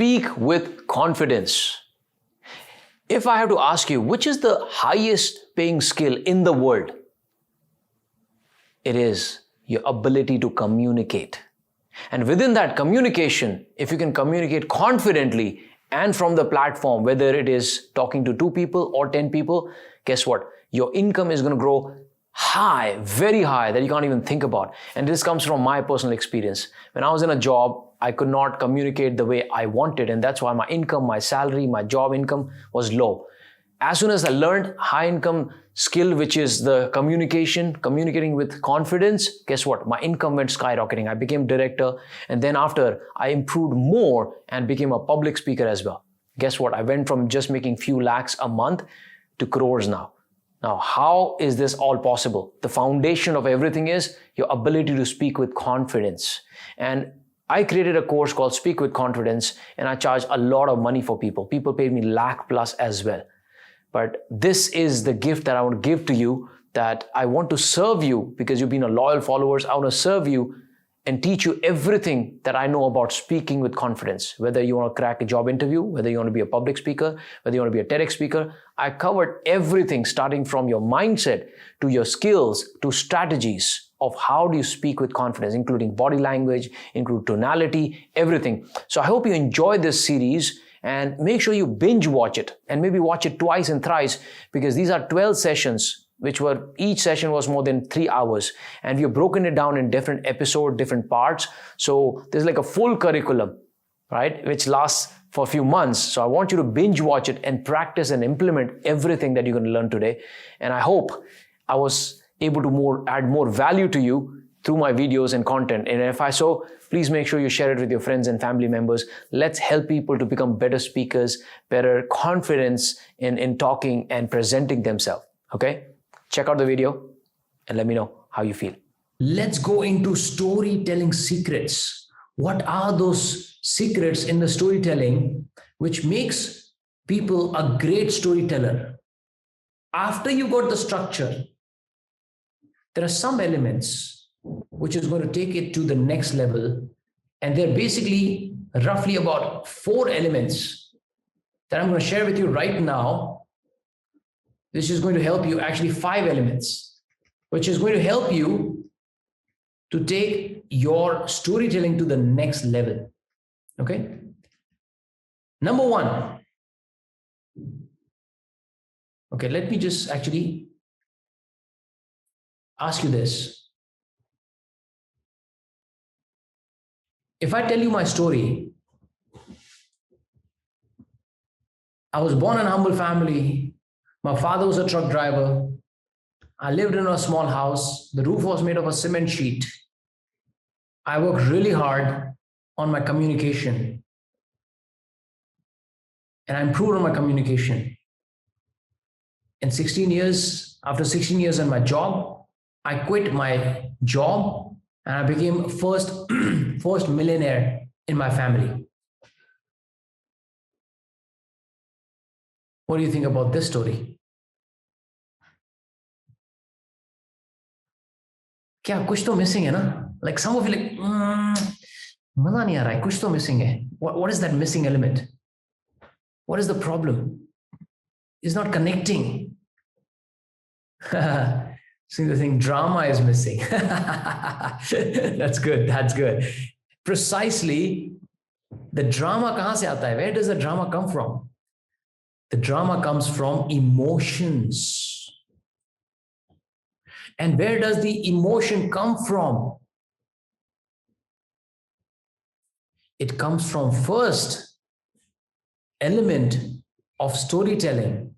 Speak with confidence. If I have to ask you, which is the highest paying skill in the world? It is your ability to communicate. And within that communication, if you can communicate confidently and from the platform, whether it is talking to 2 people or 10 people, guess what? Your income is going to grow high, very high, that you can't even think about. And this comes from my personal experience. When I was in a job, I could not communicate the way I wanted, and that's why my income, my salary, my job income was low. As soon as I learned high income skill, which is the communicating with confidence, guess what? My income went skyrocketing. I became director, and then after I improved more and became a public speaker as well. Guess what? I went from just making few lakhs a month to crores now. Now, how is this all possible? The foundation of everything is your ability to speak with confidence. And I created a course called Speak with Confidence, and I charge a lot of money for people. People paid me lakh plus as well. But this is the gift that I want to give to you, that I want to serve you because you've been a loyal followers. I want to serve you and teach you everything that I know about speaking with confidence. Whether you want to crack a job interview, whether you want to be a public speaker, whether you want to be a TEDx speaker, I covered everything starting from your mindset to your skills to strategies of how do you speak with confidence, including body language, include tonality, everything. So I hope you enjoy this series and make sure you binge watch it and maybe watch it twice and thrice, because these are 12 sessions each session was more than 3 hours, and we have broken it down in different episodes, different parts. So there's like a full curriculum, right, which lasts for a few months. So I want you to binge watch it and practice and implement everything that you're going to learn today. And I hope I was able to add more value to you through my videos and content. And if I so, please make sure you share it with your friends and family members. Let's help people to become better speakers, better confidence in talking and presenting themselves. Okay? Check out the video and let me know how you feel. Let's go into storytelling secrets. What are those secrets in the storytelling which makes people a great storyteller? After you got the structure, there are some elements which is going to take it to the next level. And they're basically roughly about 4 elements that I'm going to share with you right now. This is going to help you, actually 5 elements, which is going to help you to take your storytelling to the next level. Okay. Number 1. Okay, let me just actually ask you this. If I tell you my story, I was born in a humble family. My father was a truck driver. I lived in a small house. The roof was made of a cement sheet. I worked really hard on my communication. And I improved on my communication. In 16 years, after 16 years in my job, I quit my job and I became first millionaire in my family. What do you think about this story? क्या कुछ तो missing है ना? Like some of you like, मजा नहीं आ रहा है, कुछ तो missing है. What is that missing element? What is the problem? It's not connecting. See the thing, drama is missing. That's good. That's good. Precisely, the drama kahan se aata hai? Where does the drama come from? The drama comes from emotions. And where does the emotion come from? It comes from first element of storytelling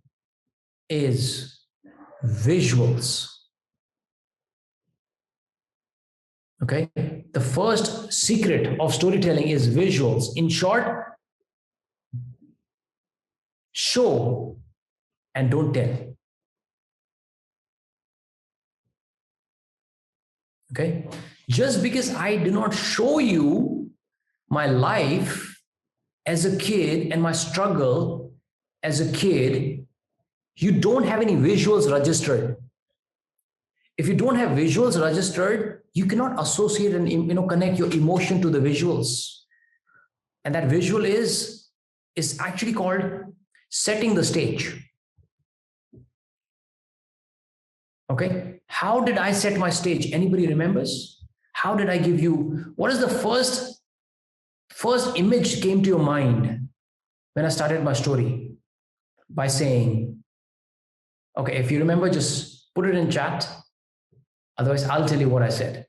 is visuals. Okay, the first secret of storytelling is visuals. In short, show and don't tell. Okay, just because I do not show you my life as a kid and my struggle as a kid, you don't have any visuals registered. If you don't have visuals registered, you cannot associate and connect your emotion to the visuals. And that visual is actually called setting the stage. Okay, how did I set my stage? Anybody remembers? How did I give you, what is the first image came to your mind when I started my story? By saying, okay, if you remember, just put it in chat. Otherwise, I'll tell you what I said.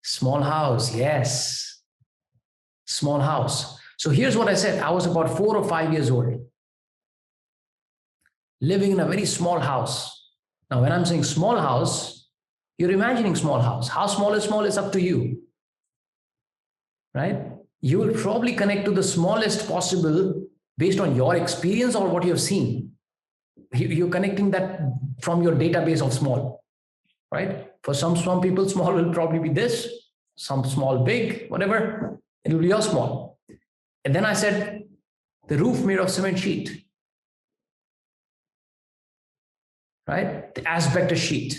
Small house, yes. Small house. So here's what I said. I was about 4 or 5 years old, living in a very small house. Now, when I'm saying small house, you're imagining small house. How small is up to you, right? You will probably connect to the smallest possible based on your experience or what you've seen. You're connecting that from your database of small, right? For some people, small will probably be this, some small, big, whatever. It will be your small. And then I said, the roof made of cement sheet, right? The asbestos sheet.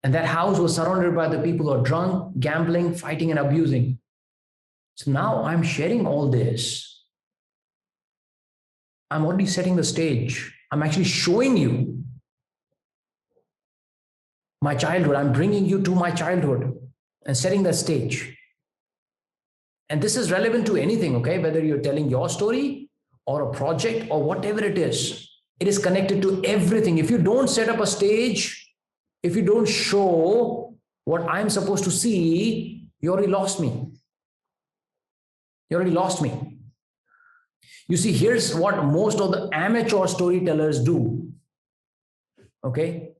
And that house was surrounded by the people who are drunk, gambling, fighting, and abusing. So now I'm sharing all this. I'm already setting the stage. I'm actually showing you my childhood. I'm bringing you to my childhood and setting the stage. And this is relevant to anything, okay? Whether you're telling your story or a project or whatever it is connected to everything. If you don't set up a stage, if you don't show what I'm supposed to see, you already lost me. You already lost me. You see, here's what most of the amateur storytellers do. Okay?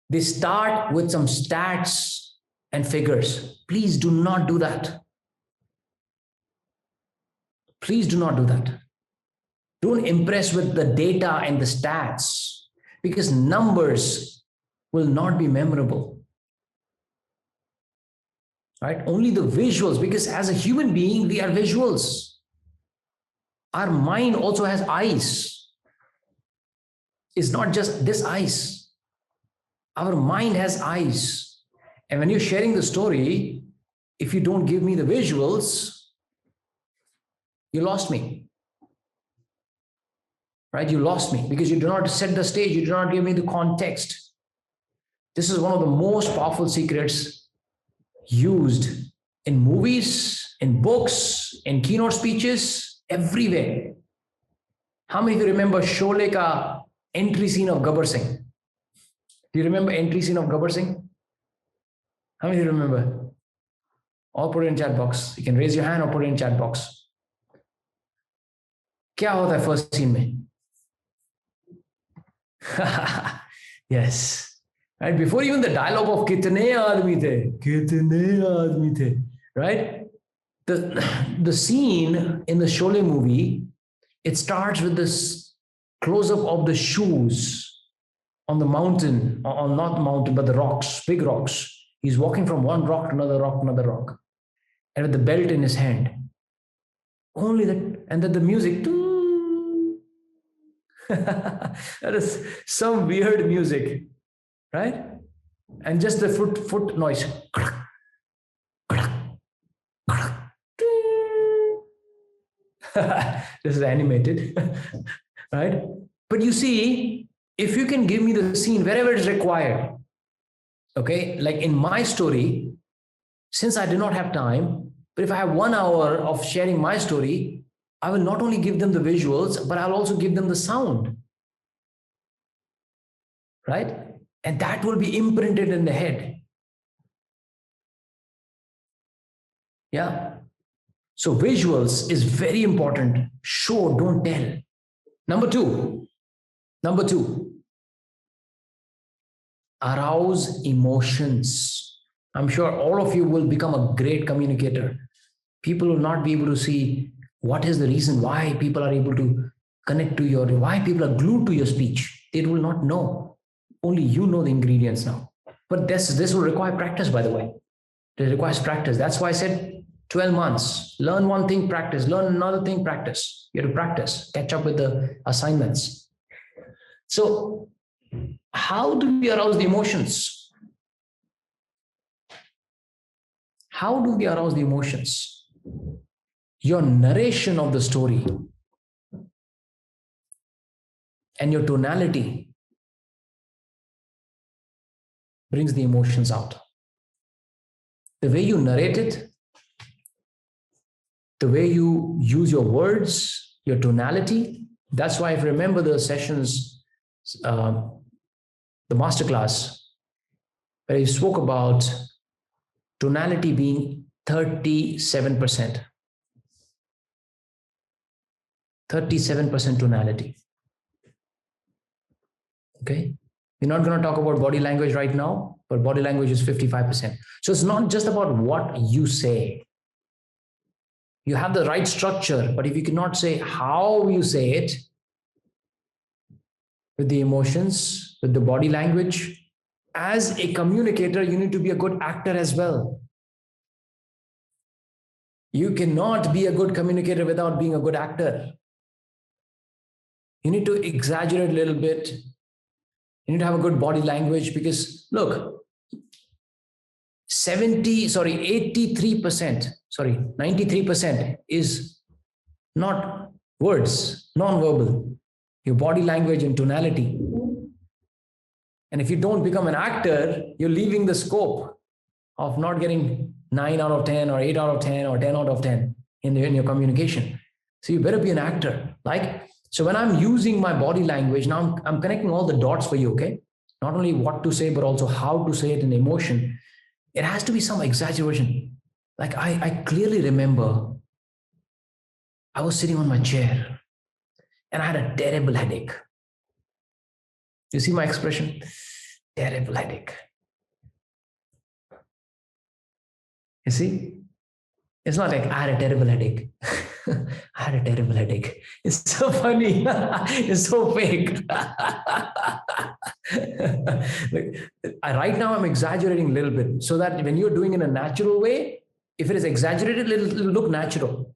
They start with some stats and figures. Please do not do that. Please do not do that. Don't impress with the data and the stats, because numbers will not be memorable, right? Only the visuals, because as a human being, we are visuals. Our mind also has eyes. It's not just this eyes. Our mind has eyes. And when you're sharing the story, if you don't give me the visuals, you lost me, right? You lost me because you do not set the stage. You do not give me the context. This is one of the most powerful secrets used in movies, in books, in keynote speeches, everywhere. How many of you remember Sholay ka entry scene of Gabbar Singh? Do you remember entry scene of Gabbar Singh? How many of you remember? Or put it in chat box. You can raise your hand or put it in chat box. क्या होता है first scene में? Yes. Right? Before even the dialogue of कितने आदमी थे, right? The scene in the Sholay movie, it starts with this close-up of the shoes on the mountain, or not the mountain, but the rocks, big rocks. He's walking from one rock to another rock, and with the belt in his hand. Only that, and then the music. That is some weird music, right? And just the foot noise. This is animated, right? But you see, if you can give me the scene wherever it is required, okay, like in my story, since I do not have time, but if I have 1 hour of sharing my story, I will not only give them the visuals, but I'll also give them the sound, right? And that will be imprinted in the head. Yeah. So visuals is very important. Show, don't tell. Number two, arouse emotions. I'm sure all of you will become a great communicator. People will not be able to see what is the reason why people are able to connect to your, why people are glued to your speech. They will not know. Only you know the ingredients now. But this will require practice, by the way. It requires practice. That's why I said 12 months. Learn one thing, practice. Learn another thing, practice. You have to practice. Catch up with the assignments. So how do we arouse the emotions? How do we arouse the emotions? Your narration of the story and your tonality brings the emotions out. The way you narrate it, the way you use your words, your tonality. That's why, if you remember the sessions, the masterclass, where he spoke about tonality being 37%. 37% tonality. Okay? We're not going to talk about body language right now, but body language is 55%. So it's not just about what you say. You have the right structure, but if you cannot say how you say it, with the emotions, with the body language, as a communicator, you need to be a good actor as well. You cannot be a good communicator without being a good actor. You need to exaggerate a little bit. You need to have a good body language, because look, 93% is not words, non-verbal, your body language and tonality. And if you don't become an actor, you're leaving the scope of not getting 9 out of 10 or 8 out of 10 or 10 out of 10 in your communication. So you better be an actor. So when I'm using my body language, now I'm connecting all the dots for you, okay? Not only what to say, but also how to say it in emotion. It has to be some exaggeration. I clearly remember I was sitting on my chair and I had a terrible headache. You see my expression? Terrible headache. You see? It's not like I had a terrible headache. I had a terrible headache. It's so funny. It's so fake. Right now, I'm exaggerating a little bit so that when you're doing it in a natural way, if it is exaggerated, it'll look natural.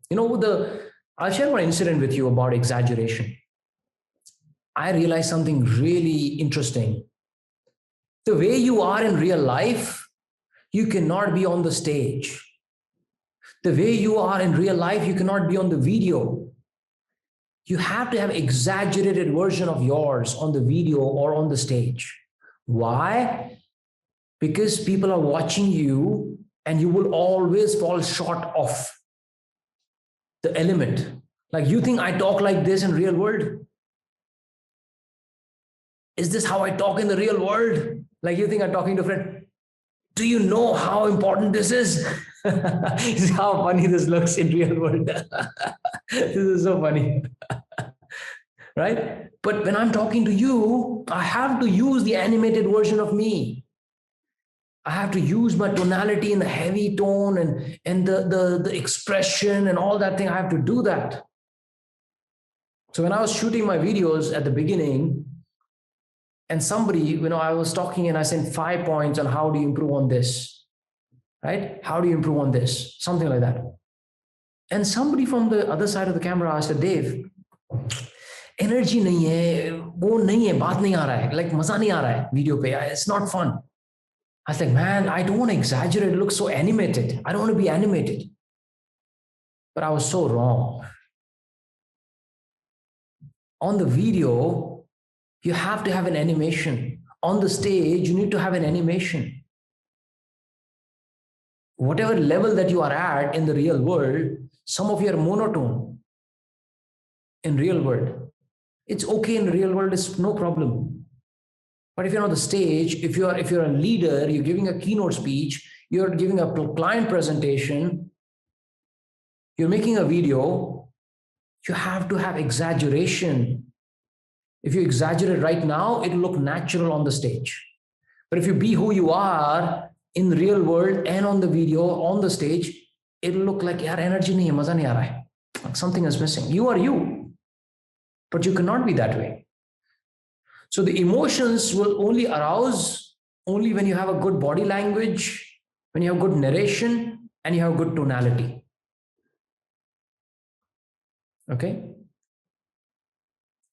I'll share one incident with you about exaggeration. I realized something really interesting. The way you are in real life, you cannot be on the stage. The way you are in real life, you cannot be on the video. You have to have exaggerated version of yours on the video or on the stage. Why? Because people are watching you and you will always fall short of the element. You think I talk like this in real world? Is this how I talk in the real world? You think I'm talking to a friend? Do you know how important this is? See how funny this looks in real world. This is so funny. Right? But when I'm talking to you, I have to use the animated version of me. I have to use my tonality and the heavy tone and the expression and all that thing. I have to do that. So when I was shooting my videos at the beginning, and somebody, I was talking and I sent 5 points on how do you improve on this, right? How do you improve on this? Something like that. And somebody from the other side of the camera asked, Dave, energy nahi hai, wo nahi hai, baat nahi aa raha hai, maza nahi aa raha hai video pe, it's not fun. I was like, man, I don't want to exaggerate, it looks so animated. I don't want to be animated. But I was so wrong. On the video, you have to have an animation. On the stage, you need to have an animation. Whatever level that you are at in the real world, some of you are monotone in real world. It's okay in the real world, it's no problem. But if you're on the stage, if you're a leader, you're giving a keynote speech, you're giving a client presentation, you're making a video, you have to have exaggeration. If you exaggerate right now, it'll look natural on the stage. But if you be who you are in the real world and on the video, on the stage, it'll look like, yaar, energy nahi hai, maza nahi aa raha hai. Something is missing. You are you, but you cannot be that way. So the emotions will only arouse only when you have a good body language, when you have good narration, and you have good tonality. Okay?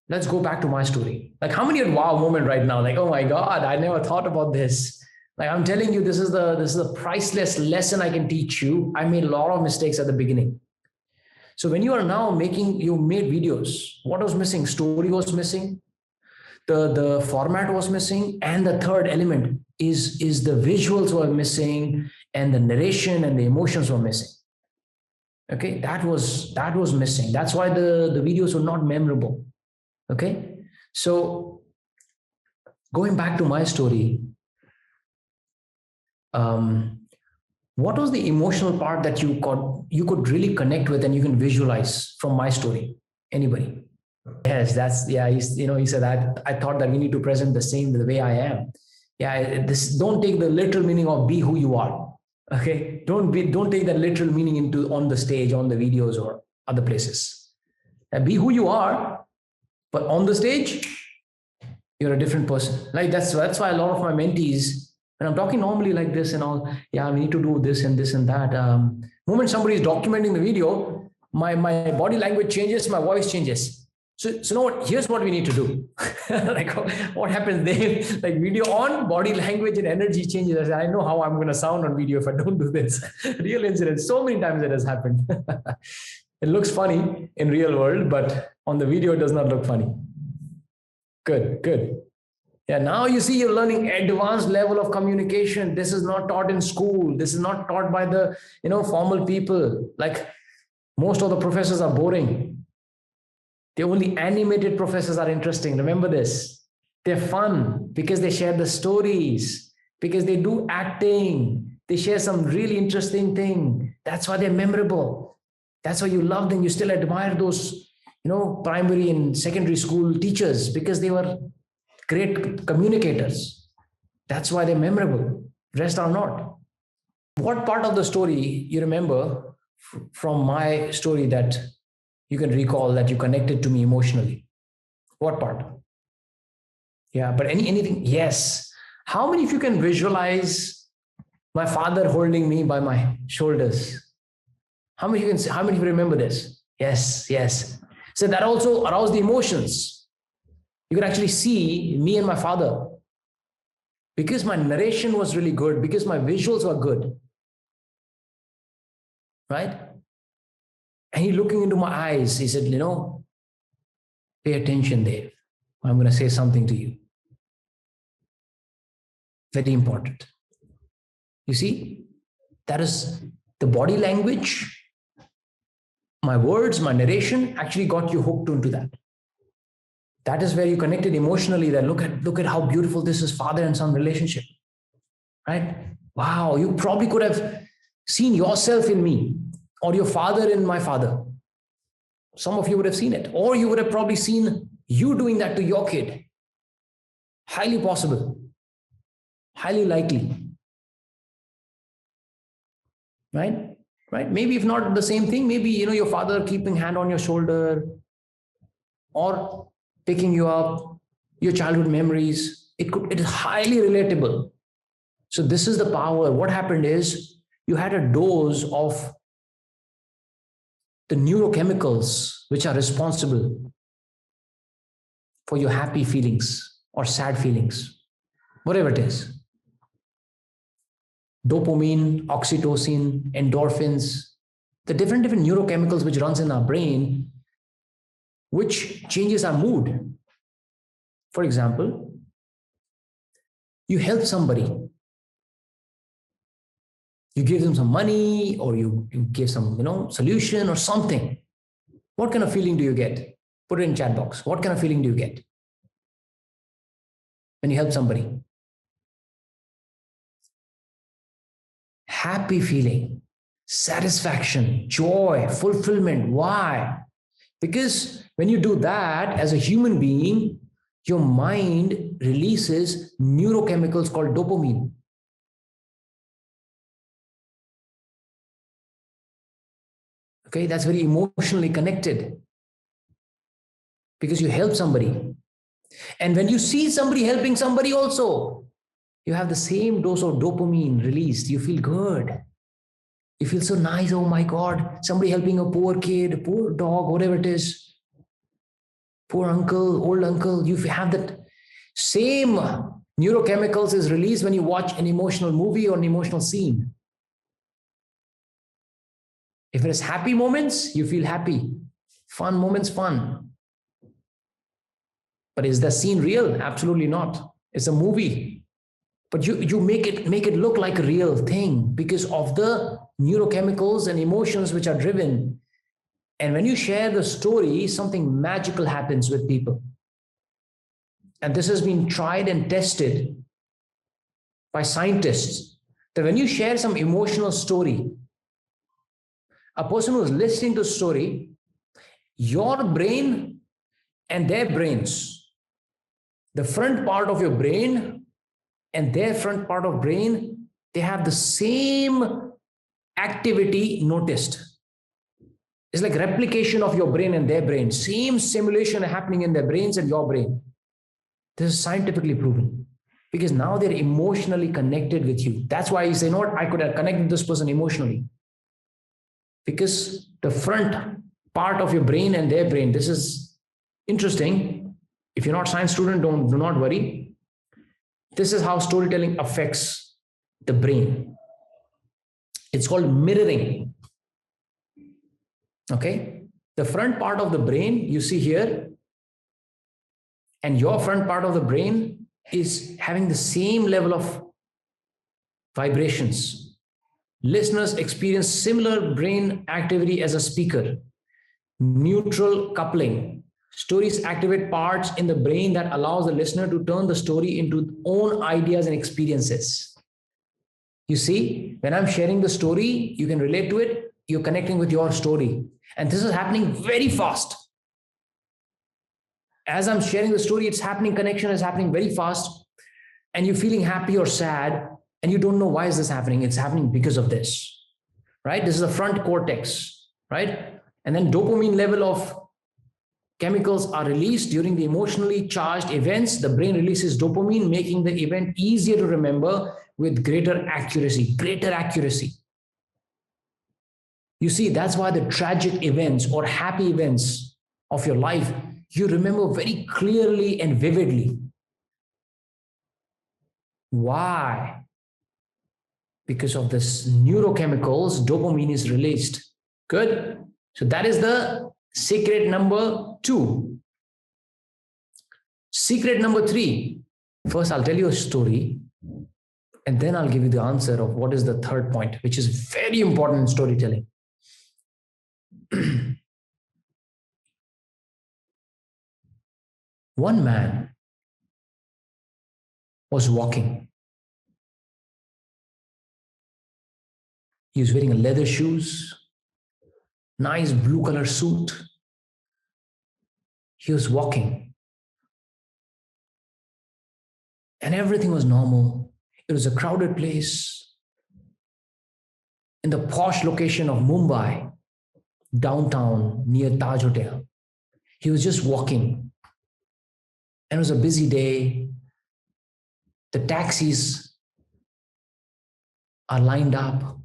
Let's go back to my story. How many are wow moment right now? Oh my God, I never thought about this. Like I'm telling you, this is a priceless lesson I can teach you. I made a lot of mistakes at the beginning. So when you are now you made videos, what was missing? Story was missing. The format was missing. And the third element is the visuals were missing, and the narration and the emotions were missing. Okay, that was missing. That's why the videos were not memorable. Okay, so going back to my story, what was the emotional part that you could really connect with and you can visualize from my story? Anybody? Yes, he said that I thought that we need to present the way I am. Yeah, don't take the literal meaning of be who you are. Okay, don't take that literal meaning on the stage, on the videos or other places. And be who you are, but on the stage, you're a different person. Like that's why a lot of my mentees, when I'm talking normally like this and all, yeah, we need to do this and this and that. Moment somebody is documenting the video, my body language changes, my voice changes. So you know what? Here's what we need to do. Like what happens there? Like video on, body language and energy changes. I said, I know how I'm going to sound on video if I don't do this. Real incident. So many times it has happened. It looks funny in real world, but on the video it does not look funny. Good. Yeah, now you see you're learning advanced level of communication. This is not taught in school. This is not taught by the formal people. Like most of the professors are boring. The only animated professors are interesting. Remember this. They're fun because they share the stories, because they do acting. They share some really interesting thing. That's why they're memorable. That's why you love them. You still admire those, primary and secondary school teachers because they were great communicators. That's why they're memorable. Rest are not. What part of the story you remember from my story that you can recall that you connected to me emotionally? What part? Yeah, but anything? Yes. How many of you can visualize my father holding me by my shoulders? How many of you remember this? Yes. So that also aroused the emotions. You could actually see me and my father because my narration was really good, because my visuals were good. Right? And he looking into my eyes, he said, pay attention, Dev. I'm going to say something to you. Very important. You see, that is the body language. My words, my narration actually got you hooked into that. That is where you connected emotionally. That look at how beautiful this is, father and son relationship. Right? Wow, you probably could have seen yourself in me, or your father in my father. Some of you would have seen it. Or you would have probably seen you doing that to your kid. Highly possible. Highly likely. Right? Maybe if not the same thing, maybe, your father keeping hand on your shoulder or picking you up, your childhood memories. It is highly relatable. So this is the power. What happened is you had a dose of the neurochemicals which are responsible for your happy feelings or sad feelings, whatever it is. Dopamine, oxytocin, endorphins, the different neurochemicals which runs in our brain, which changes our mood. For example, you help somebody. You give them some money, or you give some, solution or something. What kind of feeling do you get? Put it in chat box. What kind of feeling do you get when you help somebody? Happy feeling, satisfaction, joy, fulfillment. Why? Because when you do that as a human being, your mind releases neurochemicals called dopamine. Okay, that's very emotionally connected because you help somebody. And when you see somebody helping somebody also, you have the same dose of dopamine released. You feel good. You feel so nice. Oh my God, somebody helping a poor kid, a poor dog, whatever it is. Poor uncle, old uncle. You have that same Neurochemicals is released when you watch an emotional movie or an emotional scene. If it is happy moments, you feel happy. Fun moments, fun. But is the scene real? Absolutely not. It's a movie. But you make it look like a real thing because of the neurochemicals and emotions which are driven. And when you share the story, something magical happens with people. And this has been tried and tested by scientists, that when you share some emotional story, a person who is listening to the story, your brain and their brains, the front part of your brain and their front part of brain, they have the same activity noticed. It's like replication of your brain and their brain, same simulation happening in their brains and your brain. This is scientifically proven because now they're emotionally connected with you. That's why you say, no, I could have connected with this person emotionally. Because the front part of your brain and their brain, this is interesting. If you're not a science student, do not worry. This is how storytelling affects the brain. It's called mirroring. Okay. The front part of the brain you see here, and your front part of the brain is having the same level of vibrations. Listeners experience similar brain activity as a speaker. Neutral coupling. Stories activate parts in the brain that allows the listener to turn the story into own ideas and experiences. You see, when I'm sharing the story, you can relate to it, you're connecting with your story. And this is happening very fast. As I'm sharing the story, it's happening, connection is happening very fast, and you're feeling happy or sad, and you don't know why is this happening. It's happening because of this, right? This is the front cortex, right? And then dopamine level of chemicals are released during the emotionally charged events. The brain releases dopamine, making the event easier to remember with greater accuracy, You see, that's why the tragic events or happy events of your life, you remember very clearly and vividly. Why? Because of this neurochemicals, dopamine is released. Good. So that is the secret number 2. Secret number 3. First, I'll tell you a story, and then I'll give you the answer of what is the third point, which is very important in storytelling. One man was walking. He was wearing leather shoes, nice blue color suit. He was walking. And everything was normal. It was a crowded place in the posh location of Mumbai, downtown near Taj Hotel. He was just walking. And it was a busy day. The taxis are lined up.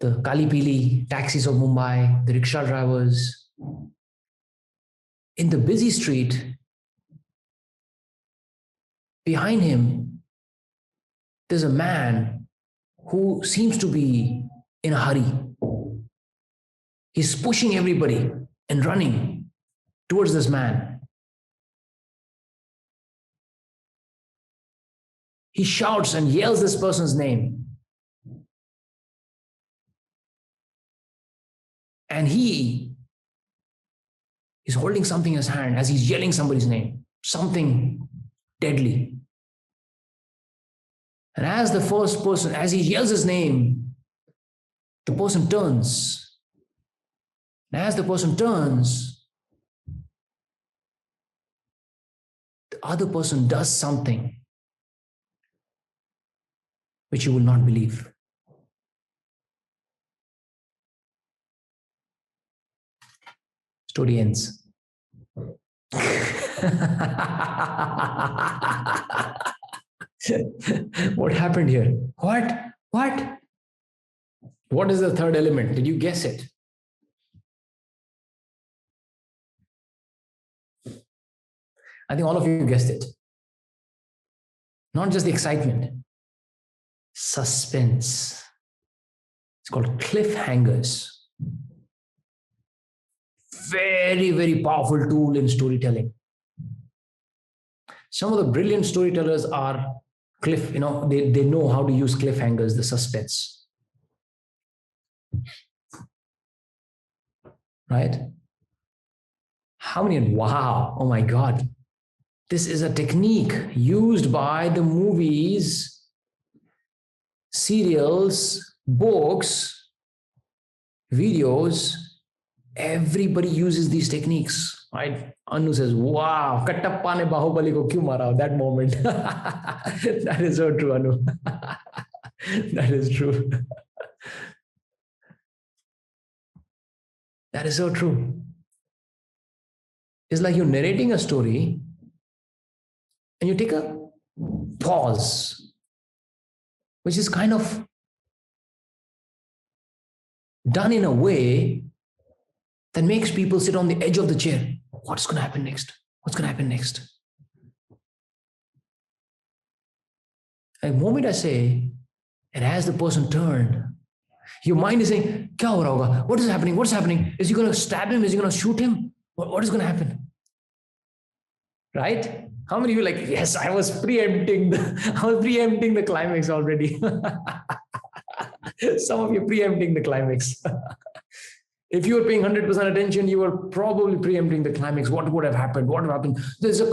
The Kali Pili taxis of Mumbai, the rickshaw drivers. In the busy street, behind him, there's a man who seems to be in a hurry. He's pushing everybody and running towards this man. He shouts and yells this person's name. And he is holding something in his hand as he's yelling somebody's name, something deadly. And as the first person, as he yells his name, the person turns. And as the person turns, the other person does something which you will not believe. Story ends. What happened here? What? What is the third element? Did you guess it? I think all of you guessed it. Not just the excitement. Suspense. It's called cliffhangers. Very, very powerful tool in storytelling. Some of the brilliant storytellers are they know how to use cliffhangers, the suspense. Right? How many? Wow. Oh my God. This is a technique used by the movies, serials, books, videos. Everybody uses these techniques, right? Anu says, wow, Kattappa ne Bahubali ko kyun mara? That moment. That is so true, Anu. That is true. That is so true. It's like you're narrating a story and you take a pause, which is kind of done in a way that makes people sit on the edge of the chair. What's going to happen next? What's going to happen next? And the moment I say, and as the person turned, your mind is saying, Kya ho raha hoga? What is happening? What's happening? Is he going to stab him? Is he going to shoot him? What is going to happen? Right? How many of you like, yes, I was preempting the climax already. Some of you preempting the climax. If you were paying 100% attention, you were probably preempting the climax. What would have happened? What would happen? There's your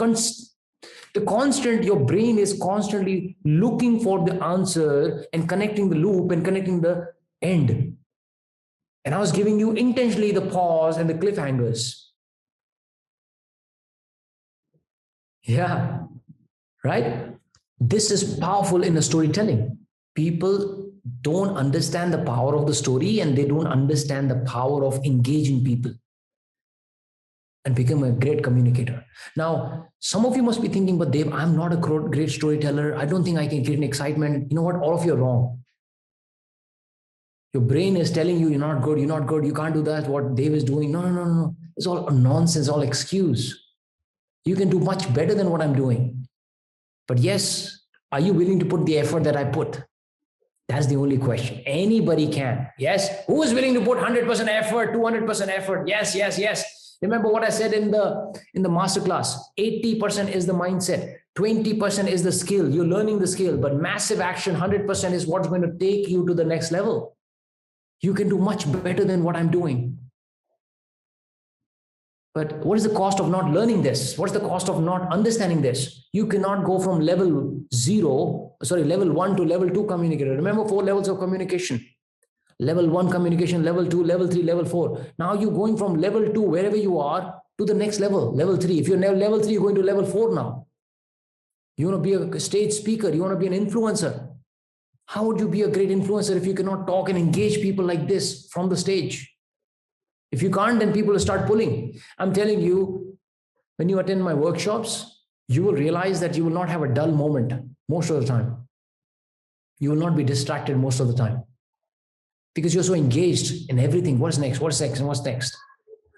brain is constantly looking for the answer and connecting the loop and connecting the end. And I was giving you intentionally the pause and the cliffhangers. Yeah, right? This is powerful in the storytelling. People don't understand the power of the story and they don't understand the power of engaging people and become a great communicator. Now, some of you must be thinking, but Dev, I'm not a great storyteller. I don't think I can create an excitement. You know what? All of you are wrong. Your brain is telling you you're not good, you can't do that, what Dev is doing. No. It's all nonsense, all excuse. You can do much better than what I'm doing. But yes, are you willing to put the effort that I put? That's the only question. Anybody can. Yes. Who is willing to put 100% effort, 200% effort? Yes. Remember what I said in the masterclass. 80% is the mindset. 20% is the skill. You're learning the skill, but massive action, 100% is what's going to take you to the next level. You can do much better than what I'm doing. But what is the cost of not learning this? What's the cost of not understanding this? You cannot go from level 1 to level 2 communicator. Remember 4 levels of communication. Level 1 communication, level 2, level 3, level 4. Now you're going from level 2, wherever you are, to the next level, level 3. If you're level 3, you're going to level 4 now. You want to be a stage speaker. You want to be an influencer. How would you be a great influencer if you cannot talk and engage people like this from the stage? If you can't, then people will start pulling. I'm telling you, when you attend my workshops, you will realize that you will not have a dull moment most of the time. You will not be distracted most of the time because you're so engaged in everything. What's next? What's next? And what's next?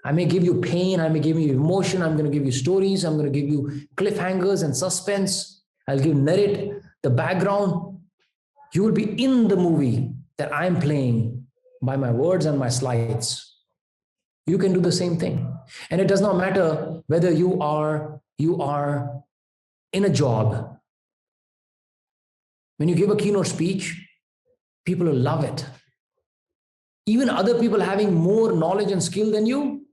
I may give you pain. I may give you emotion. I'm going to give you stories. I'm going to give you cliffhangers and suspense. I'll narrate the background. You will be in the movie that I'm playing by my words and my slides. You can do the same thing. And it does not matter whether you are in a job. When you give a keynote speech, people will love it. Even other people having more knowledge and skill than you,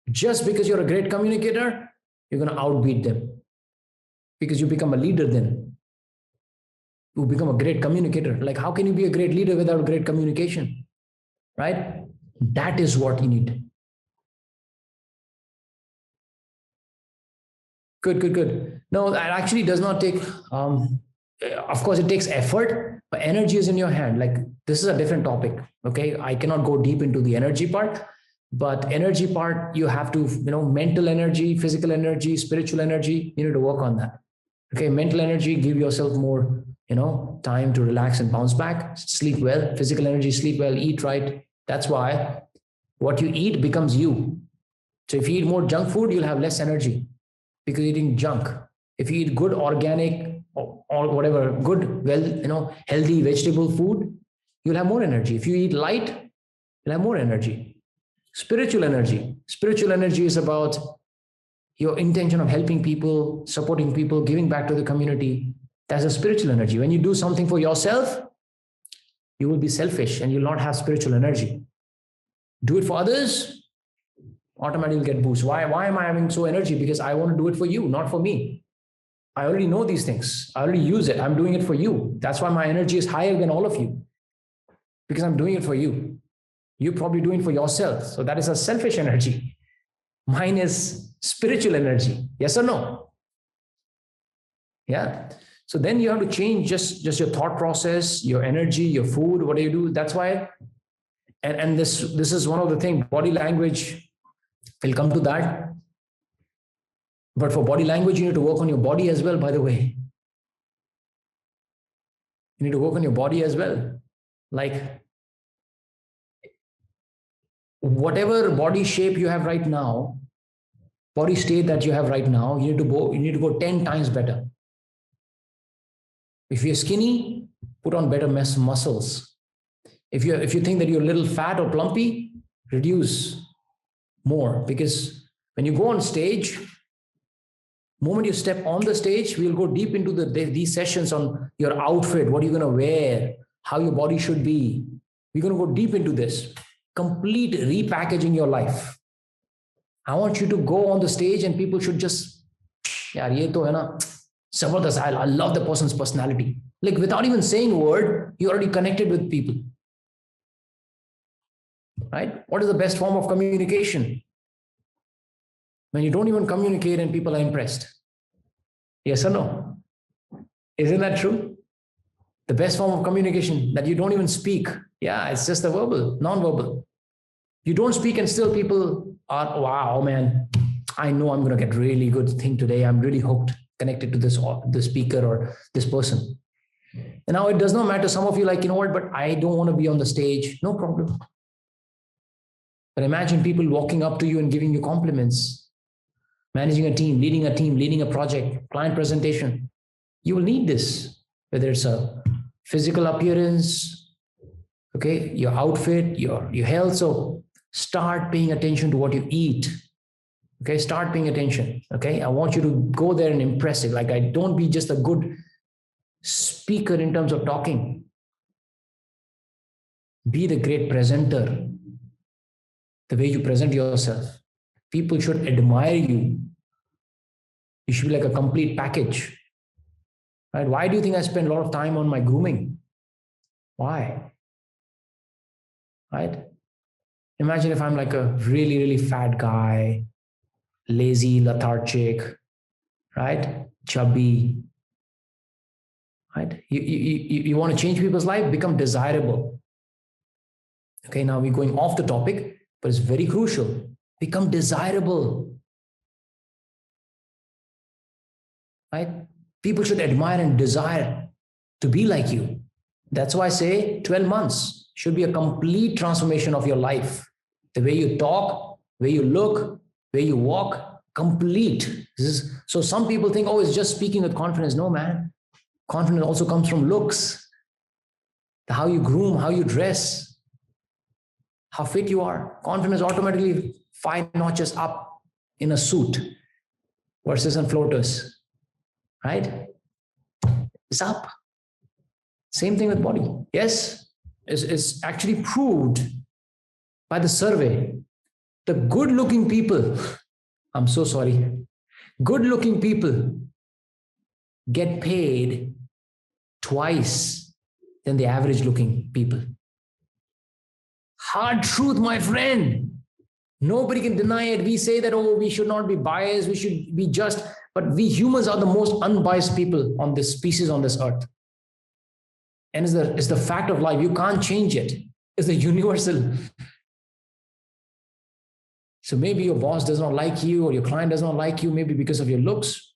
just because you're a great communicator, you're going to outbeat them. Because you become a leader then. You become a great communicator. Like, how can you be a great leader without great communication? Right? That is what you need. Good. No, that actually does not take, of course, it takes effort, but energy is in your hand. Like, this is a different topic. Okay. I cannot go deep into the energy part, but energy part, you have to, mental energy, physical energy, spiritual energy, you need to work on that. Okay. Mental energy, give yourself more, time to relax and bounce back, sleep well. Physical energy, sleep well, eat right. That's why what you eat becomes you. So if you eat more junk food, you'll have less energy because you're eating junk. If you eat good organic or whatever good, healthy vegetable food, you'll have more energy. If you eat light, you'll have more energy. Spiritual energy. Spiritual energy is about your intention of helping people, supporting people, giving back to the community. That's a spiritual energy. When you do something for yourself, you will be selfish and you'll not have spiritual energy. Do it for others, automatically get boost. Why am I having so energy? Because I want to do it for you, not for me. I already know these things. I already use it. I'm doing it for you. That's why my energy is higher than all of you, because I'm doing it for you. You're probably doing it for yourself. So that is a selfish energy. Mine is spiritual energy. Yes or no? Yeah. So then you have to change just your thought process, your energy, your food, what do you do? That's why, and this is one of the things, body language, we'll come to that. But for body language, you need to work on your body as well, by the way. You need to work on your body as well. Like, whatever body shape you have right now, body state that you have right now, you need to go 10 times better. If you're skinny, put on better muscles. If you think that you're a little fat or plumpy, reduce more, because when you go on stage, moment you step on the stage, we'll go deep into these sessions on your outfit, what you're going to wear, how your body should be. We're going to go deep into this. Complete repackaging your life. I want you to go on the stage and people should just, yaar, ye to hai na, zabardast, I love the person's personality. Like, without even saying a word, you already connected with people. Right? What is the best form of communication? When you don't even communicate and people are impressed. Yes or no? Isn't that true? The best form of communication, that you don't even speak. Yeah, it's just a verbal, non-verbal. You don't speak and still people are, wow, man, I know I'm going to get really good thing today. I'm really hooked, connected to this speaker or this person. And now it does not matter. Some of you like, you know what, but I don't want to be on the stage. No problem. But imagine people walking up to you and giving you compliments. Managing a team, leading a project, client presentation. You will need this, whether it's a physical appearance, okay, your outfit, your health. So start paying attention to what you eat. Okay, start paying attention. Okay, I want you to go there and impress it. Like, don't be just a good speaker in terms of talking. Be the great presenter. The way you present yourself. People should admire you. You should be like a complete package. Right? Why do you think I spend a lot of time on my grooming? Why? Right? Imagine if I'm like a really, really fat guy, lazy, lethargic, right? Chubby. Right? You want to change people's life? Become desirable. Okay, now we're going off the topic, but it's very crucial. Become desirable. Right? People should admire and desire to be like you. That's why I say 12 months should be a complete transformation of your life. The way you talk, the way you look, the way you walk, complete. So some people think, oh, it's just speaking with confidence. No, man. Confidence also comes from looks. How you groom, how you dress, how fit you are. Confidence automatically 5 notches up in a suit versus on floaters, right? It's up. Same thing with body. Yes, it's actually proved by the survey. The good-looking people, I'm so sorry, good-looking people get paid twice than the average-looking people. Hard truth, my friend. Nobody can deny it. We say that, oh, we should not be biased, we should be just, but we humans are the most unbiased people on this species, on this earth. And it's the fact of life. You can't change it. It's the universal. So maybe your boss does not like you or your client does not like you, maybe because of your looks.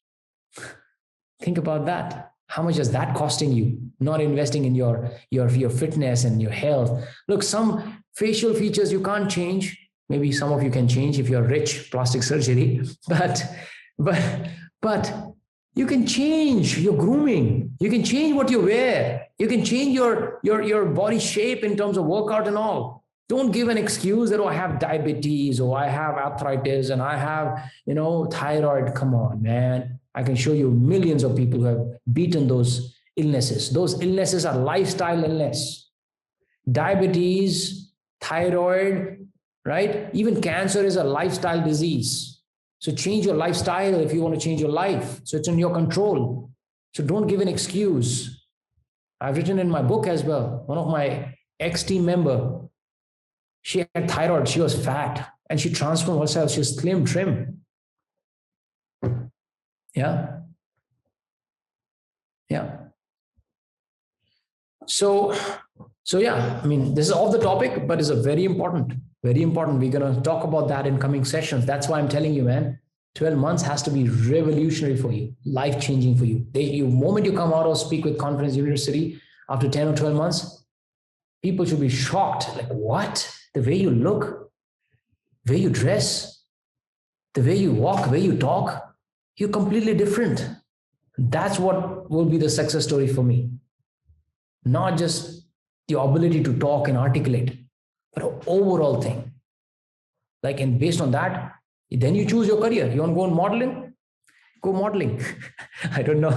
Think about that. How much is that costing you? Not investing in your fitness and your health. Look, some facial features you can't change. Maybe some of you can change if you're rich, plastic surgery. But You can change your grooming. You can change what you wear. You can change your body shape in terms of workout and all. Don't give an excuse that, oh, I have diabetes, or I have arthritis, and I have, thyroid. Come on, man. I can show you millions of people who have beaten those illnesses. Those illnesses are lifestyle illness. Diabetes, thyroid, right? Even cancer is a lifestyle disease. So change your lifestyle if you want to change your life. So it's in your control. So don't give an excuse. I've written in my book as well. One of my ex-team member, she had thyroid, she was fat, and she transformed herself. She was slim, trim. Yeah. Yeah. So yeah, I mean, this is off the topic, but it's a very important. We're going to talk about that in coming sessions. That's why I'm telling you, man, 12 months has to be revolutionary for you, life-changing for you. The moment you come out of Speak with Confidence University, after 10 or 12 months, people should be shocked. Like, what? The way you look, the way you dress, the way you walk, the way you talk, you're completely different. That's what will be the success story for me. Not just the ability to talk and articulate, but an overall thing. Like, and based on that, then you choose your career. You want to go on modeling? Go modeling. I don't know.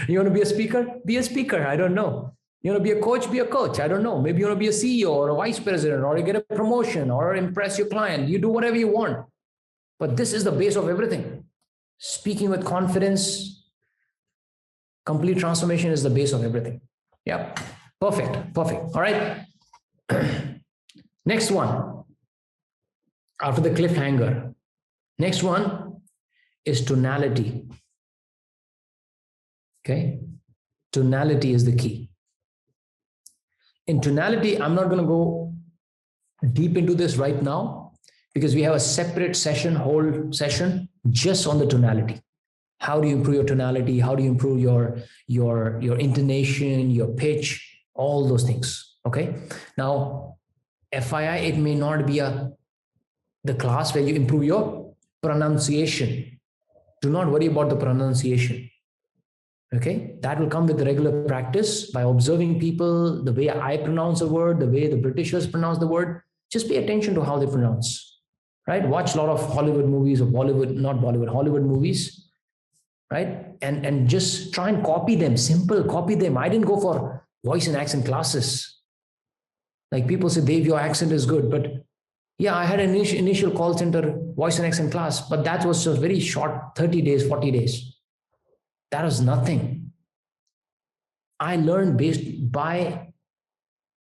You want to be a speaker? Be a speaker. I don't know. You want to be a coach? Be a coach. I don't know. Maybe you want to be a CEO or a vice president, or you get a promotion, or impress your client. You do whatever you want. But this is the base of everything. Speaking with confidence, complete transformation is the base of everything. Yeah. Perfect. All right. Next one. After the cliffhanger. Next one is tonality. Okay. Tonality is the key. In tonality, I'm not going to go deep into this right now, because we have a separate session, whole session just on the tonality. How do you improve your tonality? How do you improve your intonation, your pitch, all those things? Okay. Now, FYI, it may not be the class where you improve your pronunciation. Do not worry about the pronunciation. Okay, that will come with regular practice by observing people, the way I pronounce a word, the way the Britishers pronounce the word. Just pay attention to how they pronounce, right? Watch a lot of Hollywood movies, or Hollywood movies, right? And just try and copy them, copy them. I didn't go for voice and accent classes. Like, people say, Dave, your accent is good. But yeah, I had an initial call center voice and accent class, but that was just very short, 30 days, 40 days. That was nothing. I learned based by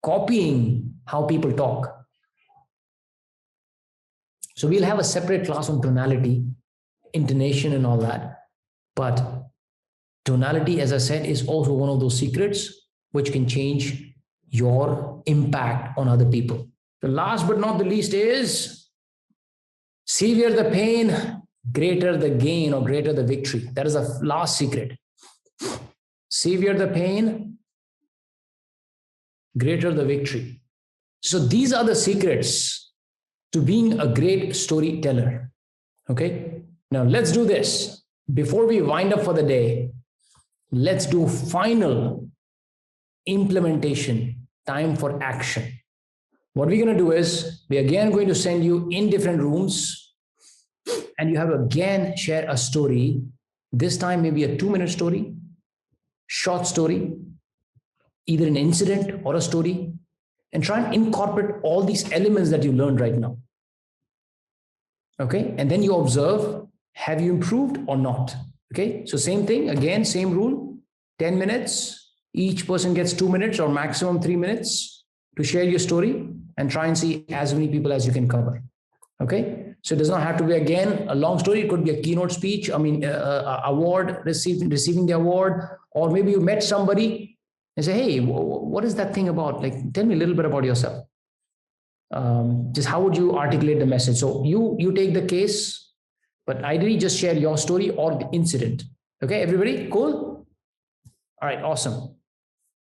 copying how people talk. So we'll have a separate class on tonality, intonation, and all that. But tonality, as I said, is also one of those secrets which can change your impact on other people. The last but not the least is, severe the pain, greater the gain, or greater the victory. That is the last secret. Severe the pain, greater the victory. So these are the secrets to being a great storyteller. Okay. Now let's do this. Before we wind up for the day, let's do final implementation, time for action. What we're going to do is, we're again going to send you in different rooms, and you have to again share a story. This time maybe a 2-minute story, short story, either an incident or a story, and try and incorporate all these elements that you learned right now. Okay. And then you observe, have you improved or not? Okay. So same thing, again, same rule, 10 minutes. Each person gets 2 minutes or maximum 3 minutes to share your story, and try and see as many people as you can cover. Okay. So it does not have to be, again, a long story. It could be a keynote speech. I mean, award, receiving the award, or maybe you met somebody and say, hey, what is that thing about? Like, tell me a little bit about yourself. Just how would you articulate the message? So you take the case, but ideally just share your story or the incident. Okay, everybody, cool? All right, awesome.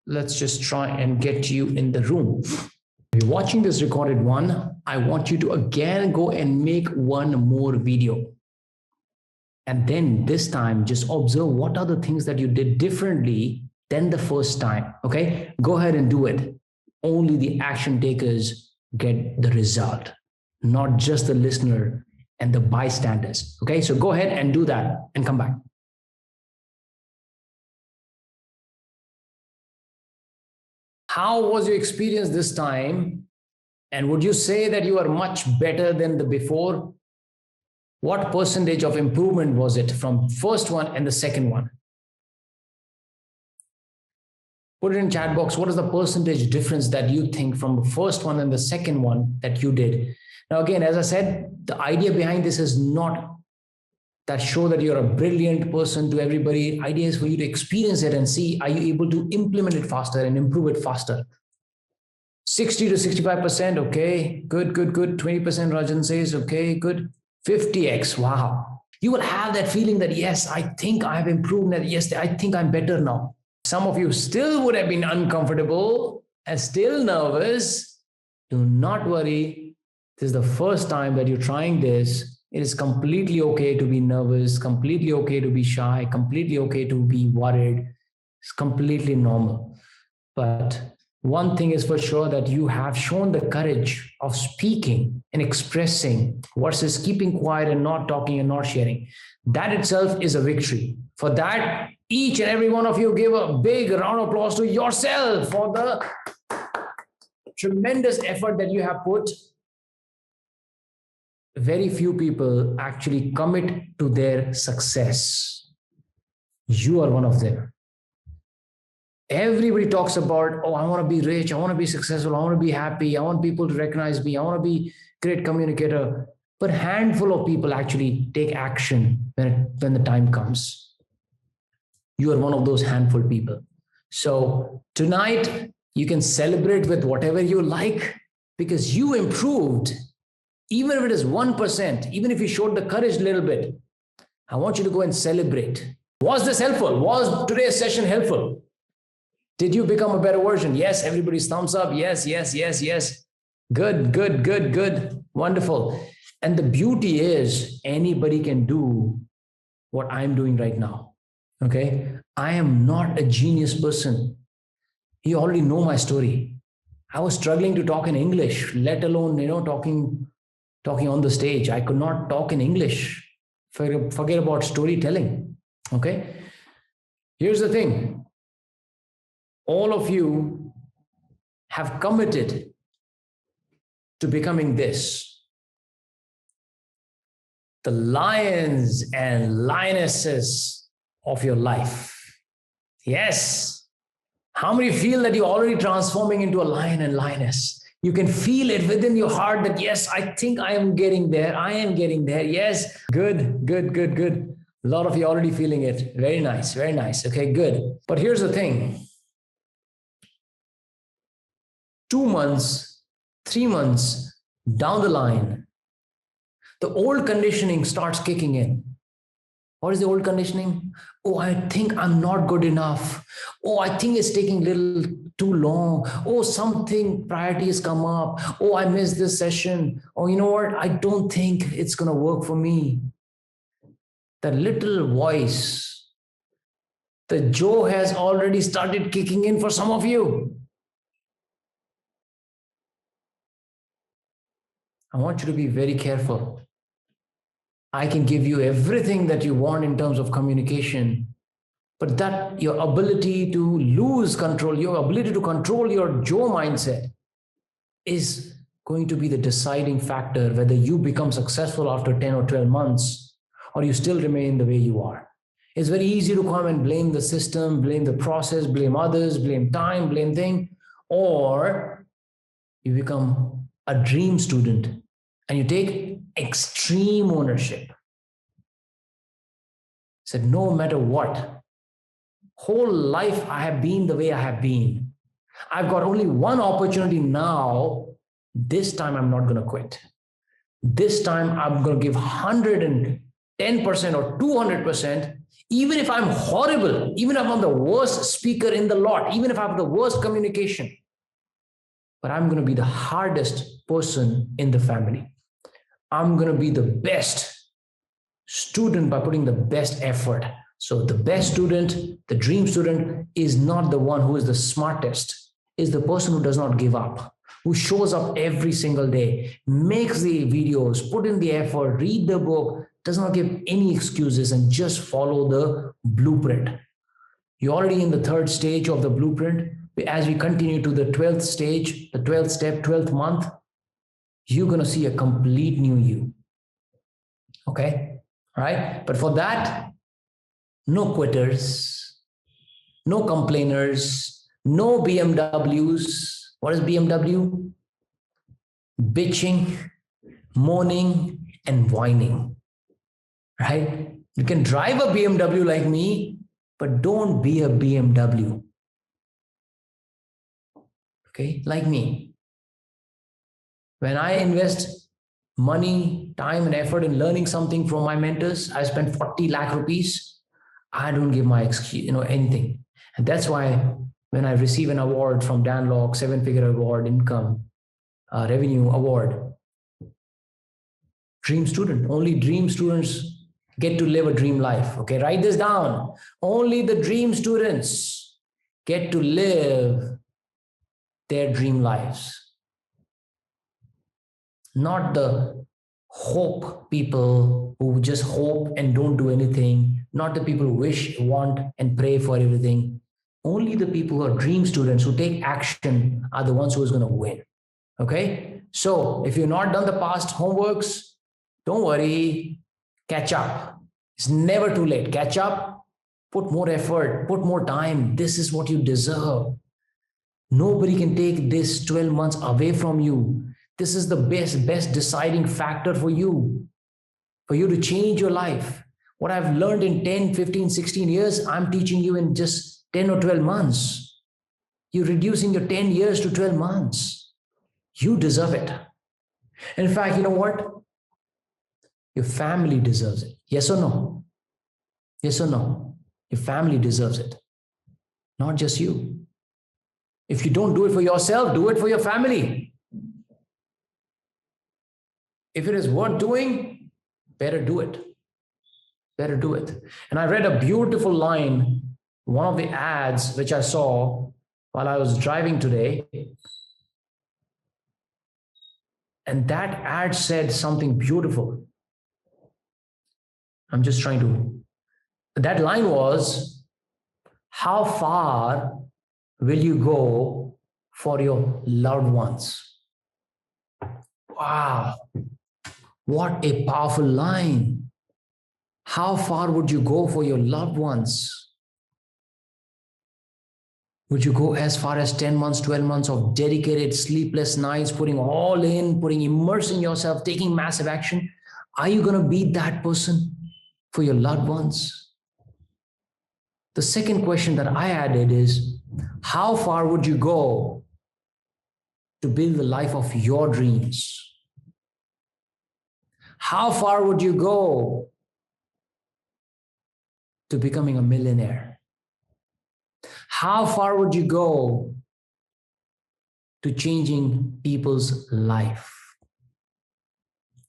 Let's just try and get you in the room. If you're watching this recorded one, I want you to again go and make one more video. And then this time, just observe what are the things that you did differently than the first time. Okay, go ahead and do it. Only the action takers get the result, not just the listener and the bystanders. Okay, so go ahead and do that and come back. How was your experience this time? And would you say that you are much better than the before? What percentage of improvement was it from first one and the second one? Put it in chat box. What is the percentage difference that you think from the first one and the second one that you did? Now, again, as I said, the idea behind this is not that show that you're a brilliant person to everybody. Idea is for you to experience it and see, are you able to implement it faster and improve it faster? 60 to 65%, okay, good, good, good. 20% Rajan says, okay, good. 50x, wow. You will have that feeling that, yes, I think I've improved, that yes, I think I'm better now. Some of you still would have been uncomfortable and still nervous. Do not worry. This is the first time that you're trying this. It is completely okay to be nervous, completely okay to be shy, completely okay to be worried. It's completely normal. But one thing is for sure, that you have shown the courage of speaking and expressing versus keeping quiet and not talking and not sharing. That itself is a victory. For that, each and every one of you give a big round of applause to yourself for the tremendous effort that you have put. Very few people actually commit to their success. You are one of them. Everybody talks about, oh, I want to be rich, I want to be successful, I want to be happy, I want people to recognize me, I want to be a great communicator. But a handful of people actually take action when the time comes. You are one of those handful people. So tonight, you can celebrate with whatever you like, because you improved. Even if it is 1%, even if you showed the courage a little bit, I want you to go and celebrate. Was this helpful? Was today's session helpful? Did you become a better version? Yes, everybody's thumbs up. Yes, yes, yes, yes. Good, good, good, good. Wonderful. And the beauty is anybody can do what I'm doing right now. Okay. I am not a genius person. You already know my story. I was struggling to talk in English, let alone, talking on the stage. I could not talk in English. Forget about storytelling. Okay. Here's the thing. All of you have committed to becoming this. The lions and lionesses of your life. Yes. How many feel that you're already transforming into a lion and lioness? You can feel it within your heart that, yes, I think I am getting there. I am getting there. Yes. Good, good, good, good. A lot of you already feeling it. Very nice. Very nice. Okay, good. But here's the thing. 2 months, 3 months down the line, the old conditioning starts kicking in. What is the old conditioning? Oh, I think I'm not good enough. Oh, I think it's taking a little too long. Oh, something priority has come up. Oh, I missed this session. Oh, you know what? I don't think it's going to work for me. That little voice, the Joe has already started kicking in for some of you. I want you to be very careful. I can give you everything that you want in terms of communication, but that your ability to lose control, your ability to control your Joe mindset is going to be the deciding factor whether you become successful after 10 or 12 months or you still remain the way you are. It's very easy to come and blame the system, blame the process, blame others, blame time, blame thing, or you become a dream student and you take extreme ownership. Said, no matter what, whole life I have been the way I have been. I've got only one opportunity now. This time I'm not going to quit. This time I'm going to give 110% or 200%, even if I'm horrible, even if I'm the worst speaker in the lot, even if I have the worst communication, but I'm going to be the hardest person in the family. I'm going to be the best student by putting the best effort. So the best student, the dream student, is not the one who is the smartest, is the person who does not give up, who shows up every single day, makes the videos, put in the effort, read the book, does not give any excuses, and just follow the blueprint. You're already in the 3rd stage of the blueprint. As we continue to the 12th stage, the 12th step, 12th month, you're going to see a complete new you. Okay? All right? But for that, no quitters, no complainers, no BMWs. What is BMW? Bitching, moaning, and whining. Right? You can drive a BMW like me, but don't be a BMW. Okay? Like me. When I invest money, time, and effort in learning something from my mentors, I spend 40 lakh rupees. I don't give my excuse, anything. And that's why when I receive an award from Dan Lok, 7-figure award, income, revenue award, dream student, only dream students get to live a dream life. Okay, write this down. Only the dream students get to live their dream lives. Not the hope people who just hope and don't do anything. Not the people who wish, want, and pray for everything. Only the people who are dream students who take action are the ones who is going to win. Okay? So if you've not done the past homeworks, don't worry. Catch up. It's never too late. Catch up. Put more effort. Put more time. This is what you deserve. Nobody can take this 12 months away from you. This is the best deciding factor for you to change your life. What I've learned in 10, 15, 16 years, I'm teaching you in just 10 or 12 months. You're reducing your 10 years to 12 months. You deserve it. In fact, you know what? Your family deserves it. Yes or no? Yes or no? Your family deserves it. Not just you. If you don't do it for yourself, do it for your family. If it is worth doing, better do it. Better do it. And I read a beautiful line, one of the ads which I saw while I was driving today. And that ad said something beautiful. I'm just trying to. That line was, how far will you go for your loved ones? Wow. What a powerful line. How far would you go for your loved ones? Would you go as far as 10 months, 12 months of dedicated sleepless nights, putting all in, immersing yourself, taking massive action? Are you going to be that person for your loved ones? The second question that I added is, how far would you go to build the life of your dreams? How far would you go to becoming a millionaire? How far would you go to changing people's life?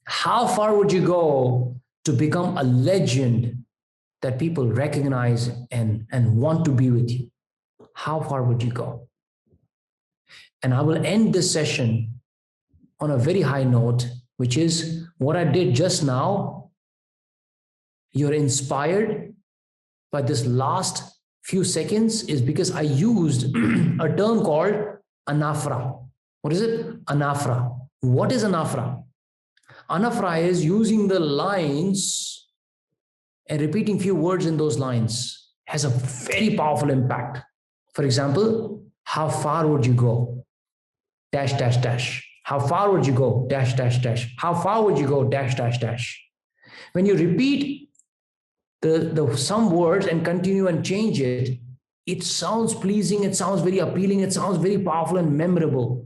How far would you go to become a legend that people recognize and want to be with you? How far would you go? And I will end this session on a very high note, which is what I did just now. You're inspired by this last few seconds is because I used a term called anaphora. What is it? Anaphora. What is anaphora? Anaphora is using the lines and repeating few words in those lines has a very powerful impact. For example, how far would you go? Dash, dash, dash. How far would you go? Dash, dash, dash. How far would you go? Dash, dash, dash. When you repeat some words and continue and change it, it sounds pleasing, it sounds very appealing, it sounds very powerful and memorable.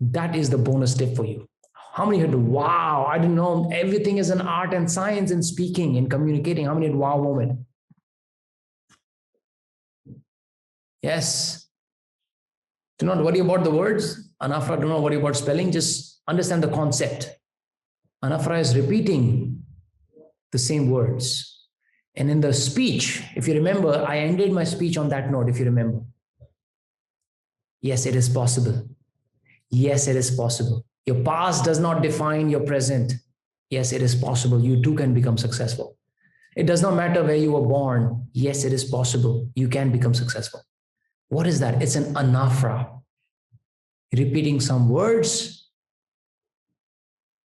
That is the bonus tip for you. How many had, wow, I didn't know everything is an art and science in speaking and communicating. How many had wow moment? Yes. Do not worry about the words. Anaphora, do not worry about spelling. Just understand the concept. Anaphora is repeating the same words. And in the speech, if you remember, I ended my speech on that note, if you remember. Yes, it is possible. Yes, it is possible. Your past does not define your present. Yes, it is possible. You too can become successful. It does not matter where you were born. Yes, it is possible. You can become successful. What is that? It's an anaphora. Repeating some words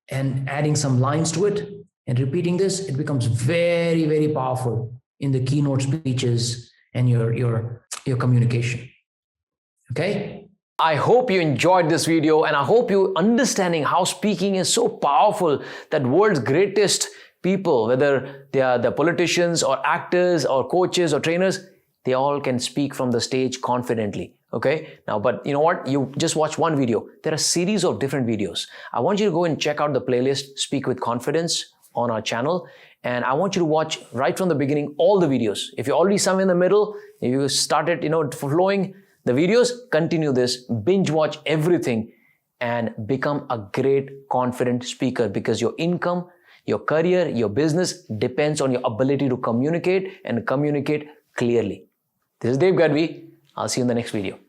and adding some lines to it and repeating this, it becomes very, very powerful in the keynote speeches and your communication. Okay? I hope you enjoyed this video, and I hope you're understanding how speaking is so powerful that world's greatest people, whether they are the politicians or actors or coaches or trainers, they all can speak from the stage confidently. Okay? Now, but you know what? You just watch one video. There are a series of different videos. I want you to go and check out the playlist, Speak with Confidence, on our channel. And I want you to watch right from the beginning, all the videos. If you're already somewhere in the middle, if you started, flowing the videos, continue this, binge watch everything and become a great, confident speaker, because your income, your career, your business depends on your ability to communicate and communicate clearly. This is Dev Gadhvi. I'll see you in the next video.